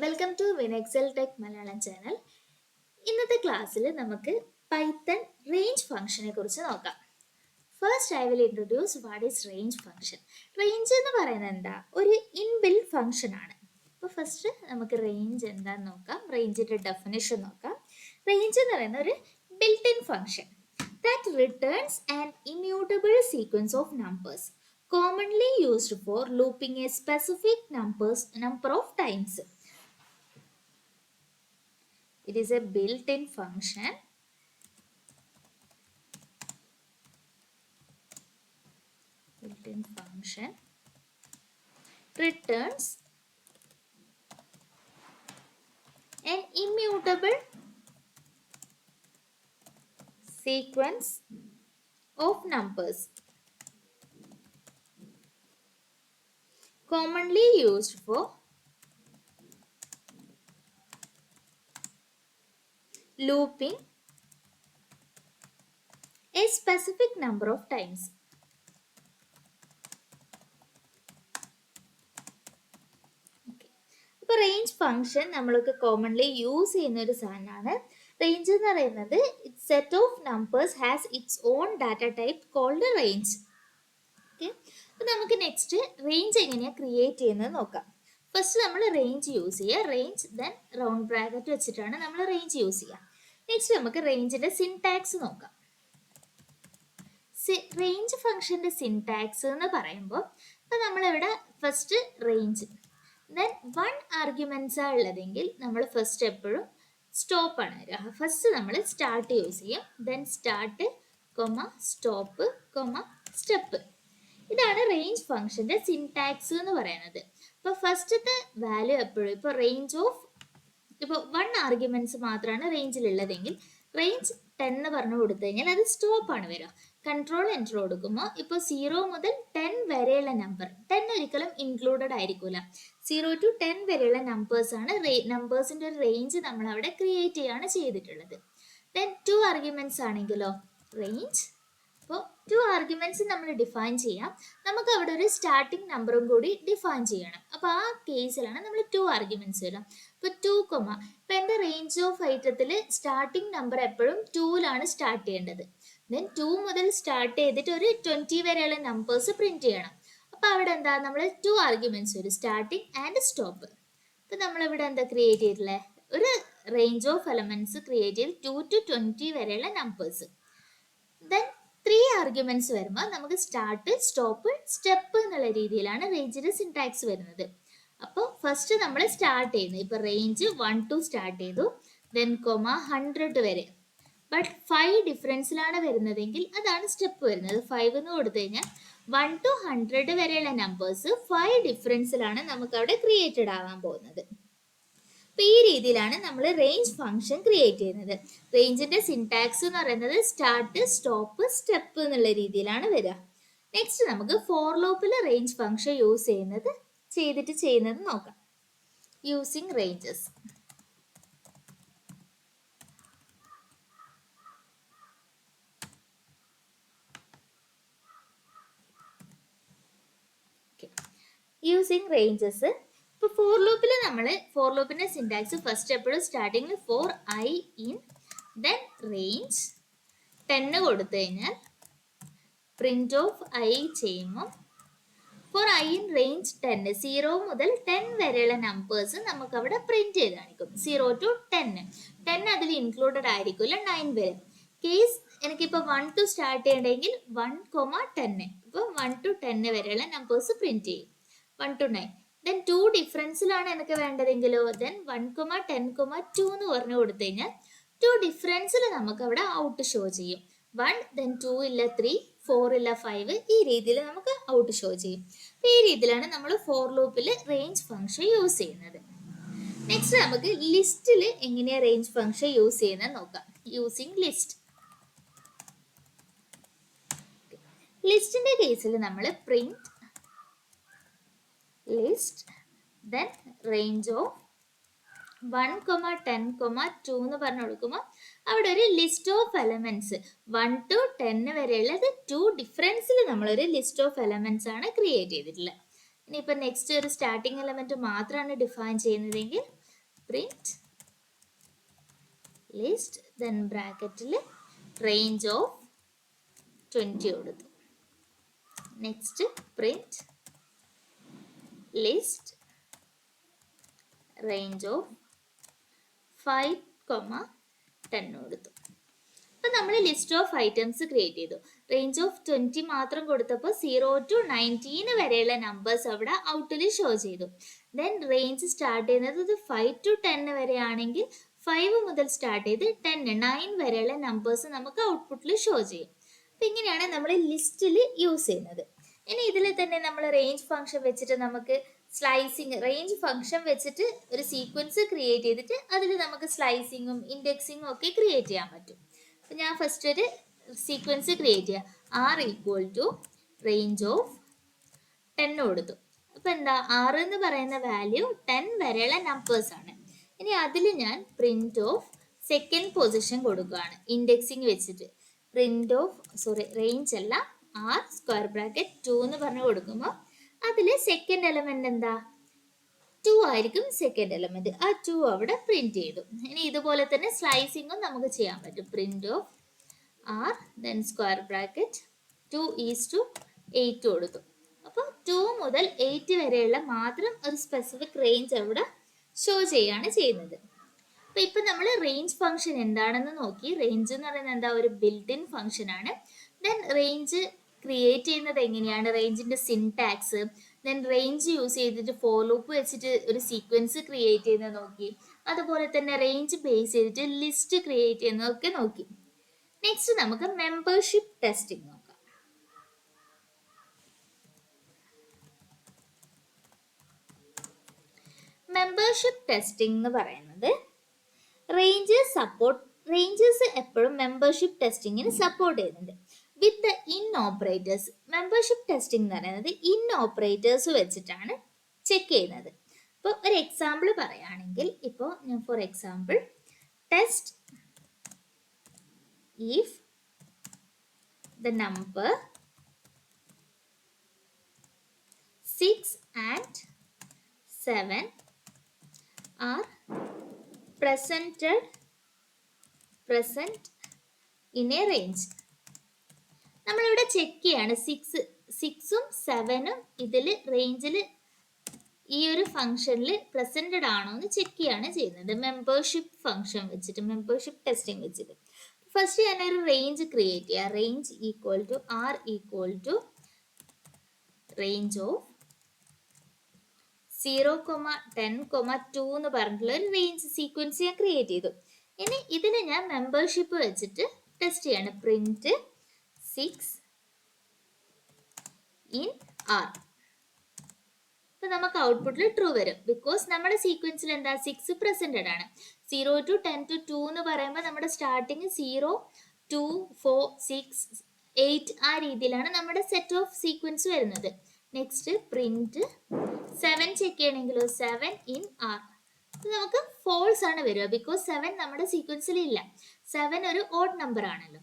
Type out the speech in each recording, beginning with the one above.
Welcome to വിനെക്സൽ tech Malayalam channel. ഇന്നത്തെ ക്ലാസ്സിൽ നമുക്ക് പൈത്തൺ റേഞ്ച് ഫംഗ്ഷനെ കുറിച്ച് നോക്കാം. First I will introduce what is range function. Range എന്ന് പറയുന്നത് എന്താ? ഒരു ഇൻബിൽറ്റ് ഫംഗ്ഷൻ ആണ്. അപ്പോൾ ഫസ്റ്റ് നമുക്ക് റേഞ്ച് എന്താന്ന് നോക്കാം. റേഞ്ചിന്റെ ഡെഫിനിഷൻ നോക്കാം. റേഞ്ച് എന്ന് പറയുന്ന ഒരു built in function that returns an immutable sequence of numbers commonly used for looping a specific number of times. It is a built-in function returns an immutable sequence of numbers commonly used for looping a specific number of times. അപ്പോൾ range function നമ്മളൊക്കെ commonly use ചെയ്യുന്ന ഒരു സാധനമാണ്. Range എന്ന് പറയുന്നത് it's set of numbers has its own data type called range. Okay, അപ്പോൾ നമുക്ക് next range എങ്ങനെയാണ് ക്രിയേറ്റ് ചെയ്യുന്നത് നോക്കാം. ഫസ്റ്റ് നമ്മൾ റേഞ്ച് യൂസ് ചെയ്യുക. റേഞ്ച് ദെൻ റൗണ്ട് ബ്രാക്കറ്റ് വെച്ചിട്ടാണ് നമ്മൾ റേഞ്ച് യൂസ് ചെയ്യുക. നെക്സ്റ്റ് നമുക്ക് റേഞ്ചിന്റെ സിൻടാക്സ് നോക്കാം. റേഞ്ച് ഫംഗ്ഷന്റെ സിൻടാക്സ് എന്ന് പറയുമ്പോൾ ഇപ്പം നമ്മളിവിടെ ഫസ്റ്റ് റേഞ്ച് ദെൻ 1 ആർഗ്യുമെന്റ്സ് ആണ് ഉള്ളതെങ്കിൽ നമ്മൾ ഫസ്റ്റ് എപ്പോഴും സ്റ്റോപ്പ് ആണ് വരിക. ഫസ്റ്റ് നമ്മൾ സ്റ്റാർട്ട് യൂസ് ചെയ്യും. Then start comma stop comma step. ഇതാണ് റേഞ്ച് ഫംഗ്ഷന്റെ സിൻടാക്സ് എന്ന് പറയുന്നത്. അപ്പോൾ ഫസ്റ്റത്തെ വാല്യൂ എപ്പോഴും ഇപ്പോൾ റേഞ്ച് ഓഫ് ഇപ്പോൾ 1 ആർഗ്യുമെന്റ്സ് മാത്രമാണ് റേഞ്ചിലുള്ളതെങ്കിൽ റേഞ്ച് 10 എന്ന് പറഞ്ഞു കൊടുത്തു കഴിഞ്ഞാൽ അത് സ്റ്റോപ്പ് ആണ് വരിക. കൺട്രോൾ എൻറ്റർ കൊടുക്കുമ്പോൾ ഇപ്പോൾ 0 മുതൽ 10 വരെയുള്ള നമ്പർ 10 ഒരിക്കലും ഇൻക്ലൂഡഡ് ആയിരിക്കില്ല. 0 to 10 വരെയുള്ള നമ്പേഴ്സിന്റെ ഒരു റേഞ്ച് നമ്മൾ അവിടെ ക്രിയേറ്റ് ചെയ്യാണ് ചെയ്തിട്ടുള്ളത്. ദെൻ 2 ആർഗ്യുമെന്റ്സ് ആണെങ്കിലോ റേഞ്ച്. അപ്പോൾ 2 ആർഗ്യുമെന്റ്സ് നമ്മൾ ഡിഫൈൻ ചെയ്യാം. നമുക്ക് അവിടെ ഒരു സ്റ്റാർട്ടിംഗ് നമ്പറും കൂടി ഡിഫൈൻ ചെയ്യണം. അപ്പോൾ ആ കേസിലാണ് നമ്മൾ 2 ആർഗ്യുമെന്റ്സ് വരിക. ഇപ്പോൾ 2, ഇപ്പം എൻ്റെ റേഞ്ച് ഓഫ് ഐറ്റത്തിൽ സ്റ്റാർട്ടിംഗ് നമ്പർ എപ്പോഴും 2ലാണ് സ്റ്റാർട്ട് ചെയ്യേണ്ടത്. ദെൻ 2 മുതൽ സ്റ്റാർട്ട് ചെയ്തിട്ട് ഒരു 20 വരെയുള്ള നമ്പേഴ്സ് പ്രിന്റ് ചെയ്യണം. അപ്പോൾ അവിടെ എന്താ നമ്മൾ 2 ആർഗ്യുമെന്റ്സ് വരും, സ്റ്റാർട്ടിംഗ് ആൻഡ് സ്റ്റോപ്പ്. ഇപ്പം നമ്മളിവിടെ എന്താ ക്രിയേറ്റ് ചെയ്തിട്ടുള്ളത്? ഒരു റേഞ്ച് ഓഫ് എലമെന്റ്സ് ക്രിയേറ്റ് ചെയ്ത് 2 to 20 വരെയുള്ള നമ്പേഴ്സ്. ദെൻ 3 ആർഗ്യുമെന്റ്സ് വരുമ്പോൾ നമുക്ക് സ്റ്റാർട്ട് സ്റ്റോപ്പ് സ്റ്റെപ്പ് എന്നുള്ള രീതിയിലാണ് റേഞ്ചിന്റെ സിൻടാക്സ് വരുന്നത്. അപ്പോൾ ഫസ്റ്റ് നമ്മൾ സ്റ്റാർട്ട് ചെയ്യുന്നത് ഇപ്പോൾ റേഞ്ച് 1 to സ്റ്റാർട്ട് ചെയ്തു. ദെൻ 100 വരെ. ബട്ട് 5 ഡിഫറൻസിലാണ് വരുന്നതെങ്കിൽ അതാണ് സ്റ്റെപ്പ് വരുന്നത്. 5 എന്ന് കൊടുത്തു കഴിഞ്ഞാൽ 1 to 100 വരെയുള്ള നമ്പേഴ്സ് 5 ഡിഫറൻസിലാണ് നമുക്ക് അവിടെ ക്രിയേറ്റഡ് ആവാൻ പോകുന്നത്. അപ്പോൾ ഈ രീതിയിലാണ് നമ്മൾ റേഞ്ച് ഫംഗ്ഷൻ ക്രിയേറ്റ് ചെയ്യുന്നത്. റേഞ്ചിന്റെ സിൻടാക്സ് എന്ന് പറയുന്നത് സ്റ്റാർട്ട് സ്റ്റോപ്പ് സ്റ്റെപ്പ് എന്നുള്ള രീതിയിലാണ് വരിക. നെക്സ്റ്റ് നമുക്ക് ഫോർ ലൂപ്പിൽ റേഞ്ച് ഫംഗ്ഷൻ യൂസ് ചെയ്യുന്നത് നോക്കാം. Using ranges. Using ranges. ഇപ്പോൾ ഫോർ ലൂപ്പിന്റെ സിൻടാക്സ് ഫസ്റ്റ് എപ്പോഴും സ്റ്റാർട്ടിങ്ങിൽ for I in then range 10 കൊടുത്തു കഴിഞ്ഞാൽ പ്രിന്റ് ഓഫ് ഐ ചെയ്യുമ്പോൾ ഫോർ ഐ ഇൻ റേഞ്ച് 10 0 മുതൽ 10 വരെയുള്ള നമ്പേഴ്സ് നമുക്ക് അവിടെ പ്രിന്റ് ചെയ്ത് കാണിക്കും. 0 to 10 അതിൽ ഇൻക്ലൂഡഡ് ആയിരിക്കില്ല 9 വരെ. കേസ് എനിക്കിപ്പോൾ 1 to സ്റ്റാർട്ട് ചെയ്യണമെങ്കിൽ 1, 10. ഇപ്പോൾ 1 to 10 വരെയുള്ള നമ്പേഴ്സ് പ്രിന്റ് ചെയ്യും. 1 to 9. ദെൻ 2 ഡിഫറൻസിലാണ് എനിക്ക് വേണ്ടതെങ്കിലോ ദെൻ 1, 10, 2 എന്ന് പറഞ്ഞു കൊടുത്തു കഴിഞ്ഞാൽ 2 ഡിഫറൻസിൽ നമുക്ക് അവിടെ ഔട്ട് ഷോ ചെയ്യും. 1, ദെൻ 2 ഇല്ല 3, 4 ഇല്ല 5, ഈ രീതിയിൽ നമുക്ക് ഔട്ട് ഷോ ചെയ്യും. അപ്പോൾ ഈ രീതിയിലാണ് നമ്മൾ ഫോർ ലൂപ്പിൽ റേഞ്ച് ഫംഗ്ഷൻ യൂസ് ചെയ്യുന്നത്. നെക്സ്റ്റ് നമുക്ക് ലിസ്റ്റിൽ എങ്ങനെയാണ് റേഞ്ച് ഫംഗ്ഷൻ യൂസ് ചെയ്യുന്നത് നോക്കാം. Using list. ലിസ്റ്റിന്റെ കേസിൽ നമ്മൾ print list then range of 1, 10, 2 എന്ന് പറഞ്ഞു കൊടുക്കുമ്പോൾ അവിടെ ഒരു ലിസ്റ്റ് ഓഫ് എലമെന്റ്സ് 1 to 10 വരെയുള്ളത് 2 ഡിഫറൻസിൽ നമ്മളൊരു ലിസ്റ്റ് ഓഫ് എലമെന്റ്സ് ആണ് ക്രിയേറ്റ് ചെയ്തിട്ടുള്ളത്. ഇനിയിപ്പോൾ നെക്സ്റ്റ് ഒരു സ്റ്റാർട്ടിംഗ് എലമെന്റ് മാത്രമാണ് ഡിഫൈൻ ചെയ്യുന്നതെങ്കിൽ print list, then ബ്രാക്കറ്റിൽ range of 20 കൊടുത്തു. Next print list range of 5, 10 കൊടുത്തു. അപ്പോൾ നമ്മൾ ലിസ്റ്റ് ഓഫ് ഐറ്റംസ് ക്രിയേറ്റ് ചെയ്തു. റേഞ്ച് ഓഫ് 20 മാത്രം കൊടുത്തപ്പോൾ 0 to 19 വരെയുള്ള നമ്പേഴ്സ് അവിടെ ഔട്ടിൽ ഷോ ചെയ്തു. ദെൻ റേഞ്ച് സ്റ്റാർട്ട് ചെയ്യുന്നത് 5 to 10 വരെയാണെങ്കിൽ 5 മുതൽ സ്റ്റാർട്ട് ചെയ്ത് 9 വരെയുള്ള നമ്പേഴ്സ് നമുക്ക് ഔട്ട്പുട്ടിൽ ഷോ ചെയ്യും. അപ്പം ഇങ്ങനെയാണ് നമ്മൾ ലിസ്റ്റിൽ യൂസ് ചെയ്യുന്നത്. ഇനി ഇതിൽ തന്നെ നമ്മൾ റേഞ്ച് ഫംഗ്ഷൻ വെച്ചിട്ട് നമുക്ക് സ്ലൈസിങ്, റേഞ്ച് ഫംഗ്ഷൻ വെച്ചിട്ട് ഒരു സീക്വൻസ് ക്രിയേറ്റ് ചെയ്തിട്ട് അതിൽ നമുക്ക് സ്ലൈസിങ്ങും ഇൻഡെക്സിങ്ങും ഒക്കെ ക്രിയേറ്റ് ചെയ്യാൻ പറ്റും. അപ്പം ഞാൻ ഫസ്റ്റ് ഒരു സീക്വൻസ് ക്രിയേറ്റ് ചെയ്യാം. R equal to range of 10 കൊടുത്തു. അപ്പം എന്താ, 6 എന്ന് പറയുന്ന വാല്യൂ 10 വരെയുള്ള നമ്പേഴ്സ് ആണ്. ഇനി അതിൽ ഞാൻ പ്രിന്റ് ഓഫ് സെക്കൻഡ് പൊസിഷൻ കൊടുക്കുകയാണ് ഇൻഡെക്സിങ് വെച്ചിട്ട്. പ്രിന്റ് ഓഫ് റേഞ്ച് അല്ല, ആർ സ്ക്വയർ ബ്രാക്കറ്റ് 2 എന്ന് പറഞ്ഞ് കൊടുക്കുമ്പോൾ അതിൽ സെക്കൻഡ് എലമെന്റ് എന്താ, 2 ആയിരിക്കും സെക്കൻഡ് എലമെന്റ്. ആ 2 അവിടെ പ്രിന്റ് ചെയ്തു. ഇനി ഇതുപോലെ തന്നെ സ്ലൈസിങ്ങും നമുക്ക് ചെയ്യാൻ പറ്റും. Print of R then square bracket 2:8 കൊടുത്തു. അപ്പോൾ 2 മുതൽ 8 വരെയുള്ള മാത്രം ഒരു സ്പെസിഫിക് റേഞ്ച് അവിടെ ഷോ ചെയ്യാണ് ചെയ്യുന്നത്. അപ്പോൾ ഇപ്പം നമ്മൾ റേഞ്ച് ഫംഗ്ഷൻ എന്താണെന്ന് നോക്കി. റേഞ്ച് എന്ന് പറയുന്നത് എന്താ, ഒരു ബിൽറ്റ് ഇൻ ഫംഗ്ഷൻ ആണ്. ദെൻ റേഞ്ച് ക്രിയേറ്റ് ചെയ്യുന്നത് എങ്ങനെയാണ്, റേഞ്ചിന്റെ സിൻടാക്സ്, ദെൻ റേഞ്ച് യൂസ് ചെയ്തിട്ട് ഫോർ ലൂപ്പ് വെച്ചിട്ട് ഒരു സീക്വൻസ് ക്രിയേറ്റ് ചെയ്യുന്നത് നോക്കി. അതുപോലെ തന്നെ റേഞ്ച് ബേസ് ചെയ്തിട്ട് ലിസ്റ്റ് ക്രിയേറ്റ് ചെയ്യുന്നതൊക്കെ നോക്കി. നെക്സ്റ്റ് നമുക്ക് മെമ്പർഷിപ്പ് ടെസ്റ്റിംഗ് നോക്കാം. മെമ്പർഷിപ്പ് ടെസ്റ്റിംഗ് എന്ന് പറയുന്നത് റേഞ്ചസ് എപ്പോഴും മെമ്പർഷിപ്പ് ടെസ്റ്റിങ്ങിന് സപ്പോർട്ട് ചെയ്യുന്നുണ്ട്. With the in operators, membership testing എന്ന് പറയുന്നത് ഇൻ ഓപ്പറേറ്റേഴ്സ് വെച്ചിട്ടാണ് ചെക്ക് ചെയ്യുന്നത്. ഇപ്പോൾ ഒരു എക്സാമ്പിൾ പറയുകയാണെങ്കിൽ, ഇപ്പോൾ ഞാൻ for example test if the number 6 and 7 are present in a range. നമ്മളിവിടെ ചെക്ക് ചെയ്യാണ് 6ഉം 7ഉം ഇതിൽ റേഞ്ചിൽ ഈ ഒരു ഫംഗ്ഷനിൽ പ്രസന്റഡ് ആണോ എന്ന് ചെക്ക് ചെയ്യാണ് ചെയ്യുന്നത് മെമ്പർഷിപ്പ് ഫംഗ്ഷൻ വെച്ചിട്ട്, മെമ്പർഷിപ്പ് ടെസ്റ്റിംഗ് വെച്ചിട്ട്. ഫസ്റ്റ് ഞാനൊരു റേഞ്ച് ക്രിയേറ്റ് ചെയ്യാം. Range equal to R equal to range of 0, 10, 2 എന്ന് പറഞ്ഞിട്ടുള്ള ഒരു റേഞ്ച് സീക്വൻസ് ഞാൻ ക്രിയേറ്റ് ചെയ്തു. ഇനി ഇതിൽ ഞാൻ മെമ്പർഷിപ്പ് വെച്ചിട്ട് ടെസ്റ്റ് ചെയ്യാണ്. Print 6 in R. അപ്പോൾ നമുക്ക് ഔട്ട്പുട്ടിൽ ട്രൂ വരും. ബിക്കോസ് നമ്മുടെ സീക്വൻസിൽ എന്താ, 6 പ്രസന്റഡ് ആണ്. 0 to 10 to 2 എന്ന് പറയുമ്പോൾ നമ്മുടെ സ്റ്റാർട്ടിങ് 0, 2, 4, 6, 8 ആ രീതിയിലാണ് നമ്മുടെ സെറ്റ് ഓഫ് സീക്വൻസ് വരുന്നത്. നെക്സ്റ്റ് പ്രിന്റ് 7 ചെക്ക് ചെയ്യണമെങ്കിലോ 7 in R. നമുക്ക് ഫോൾസ് ആണ് വരിക. ബിക്കോസ് 7 നമ്മുടെ സീക്വൻസിൽ ഇല്ല. 7 ഒരു ഓഡ് നമ്പർ ആണല്ലോ.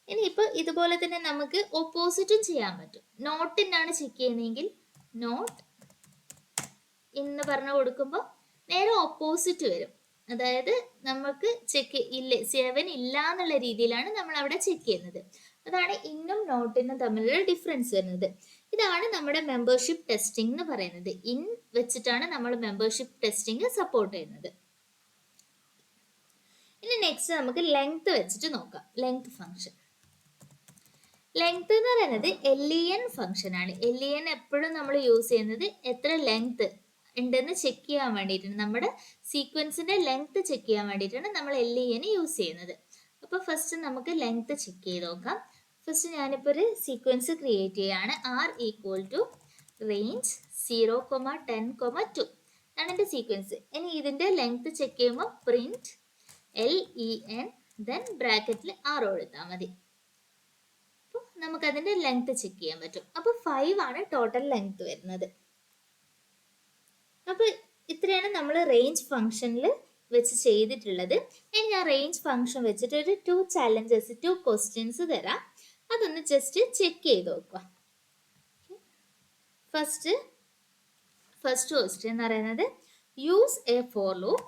ഇനിയിപ്പോൾ ഇതുപോലെ തന്നെ നമുക്ക് ഓപ്പോസിറ്റും ചെയ്യാൻ പറ്റും. നോട്ട് ഇന്നാണ് ചെക്ക് ചെയ്യുന്നതെങ്കിൽ നോട്ട് എന്ന് പറഞ്ഞു കൊടുക്കുമ്പോൾ നേരെ ഓപ്പോസിറ്റ് വരും. അതായത് നമുക്ക് ചെക്ക് ഇല്ല, 7 ഇല്ല എന്നുള്ള രീതിയിലാണ് നമ്മൾ അവിടെ ചെക്ക് ചെയ്യുന്നത്. അതാണ് ഇന്നും നോട്ടിനും തമ്മിലുള്ള ഡിഫറൻസ് വരുന്നത്. ഇതാണ് നമ്മുടെ മെമ്പർഷിപ്പ് ടെസ്റ്റിംഗ് എന്ന് പറയുന്നത്. ഇൻ വെച്ചിട്ടാണ് നമ്മൾ മെമ്പർഷിപ്പ് ടെസ്റ്റിംഗ് സപ്പോർട്ട് ചെയ്യുന്നത്. ഇനി നെക്സ്റ്റ് നമുക്ക് ലെങ്ത് വെച്ചിട്ട് നോക്കാം. Length function. ലെങ്ത് എന്ന് പറയുന്നത് LEN ഫംഗ്ഷൻ ആണ്. LEN എപ്പോഴും നമ്മൾ യൂസ് ചെയ്യുന്നത് എത്ര ലെങ്ത് ഉണ്ടെന്ന് ചെക്ക് ചെയ്യാൻ വേണ്ടിയിട്ടാണ്. നമ്മുടെ സീക്വൻസിന്റെ ലെങ്ത് ചെക്ക് ചെയ്യാൻ വേണ്ടിയിട്ടാണ് നമ്മൾ LEN യൂസ് ചെയ്യുന്നത്. അപ്പോൾ ഫസ്റ്റ് നമുക്ക് ലെങ്ത് ചെക്ക് ചെയ്ത് നോക്കാം. ഫസ്റ്റ് ഞാനിപ്പോൾ ഒരു സീക്വൻസ് ക്രിയേറ്റ് ചെയ്യാണ്. ആർ ഈക്വൽ ടു റേഞ്ച് 0, 10, 2 ആണ് എൻ്റെ സീക്വൻസ്. ഇനി ഇതിൻ്റെ ലെങ്ത് ചെക്ക് ചെയ്യുമ്പോൾ പ്രിന്റ് LEN ദെൻ ബ്രാക്കറ്റിൽ R എഴുതാൽ മതി. അപ്പോൾ നമുക്കതിൻ്റെ ലെങ്ത് ചെക്ക് ചെയ്യാൻ പറ്റും. അപ്പോൾ 5 ആണ് ടോട്ടൽ ലെങ്ത് വരുന്നത്. അപ്പോൾ ഇത്രയാണ് നമ്മൾ റേഞ്ച് ഫംഗ്ഷനിൽ വെച്ച് ചെയ്തിട്ടുള്ളത്. ഇനി ഞാൻ റേഞ്ച് ഫംഗ്ഷൻ വെച്ചിട്ട് ഒരു 2 ചാലഞ്ചസ്, 2 ക്വസ്റ്റ്യൻസ് തരാം. അതൊന്ന് ജസ്റ്റ് ചെക്ക് ചെയ്ത് നോക്കുക. ഫസ്റ്റ് ക്വസ്റ്റ്യൻ എന്ന് പറയുന്നത് use A for loop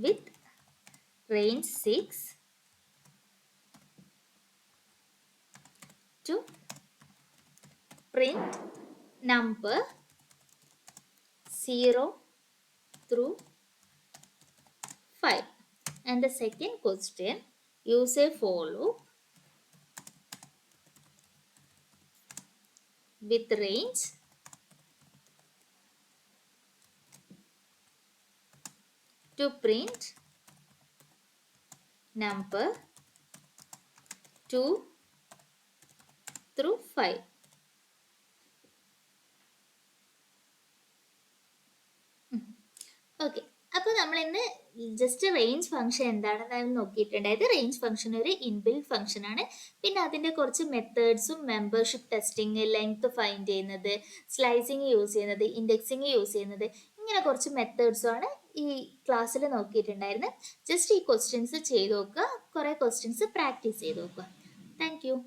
with range 6 to print number 0 through 5. And the second question, use a for loop with range to print number 2 through 5. Okay, അപ്പോൾ നമ്മൾ ഇന്ന് just range function എന്താണെന്ന് നോക്കിയിട്ടുണ്ടായത്. Range function ഒരു inbuilt function ആണ്. പിന്നെ അതിൻ്റെ കുറച്ച് മെത്തേഡ്സും membership testing, length find ചെയ്യുന്നത്, സ്ലൈസിങ് യൂസ് ചെയ്യുന്നത്, ഇൻഡെക്സിങ് യൂസ് ചെയ്യുന്നത്, ഇങ്ങനെ കുറച്ച് മെത്തേഡ്സും ആണ് ഈ ക്ലാസ്സിൽ നോക്കിയിട്ടുണ്ടായിരുന്നത്. ജസ്റ്റ് ഈ ക്വസ്റ്റ്യൻസ് ചെയ്ത് നോക്കുക, കുറേ ക്വസ്റ്റ്യൻസ് പ്രാക്ടീസ് ചെയ്ത് നോക്കുക. Thank you.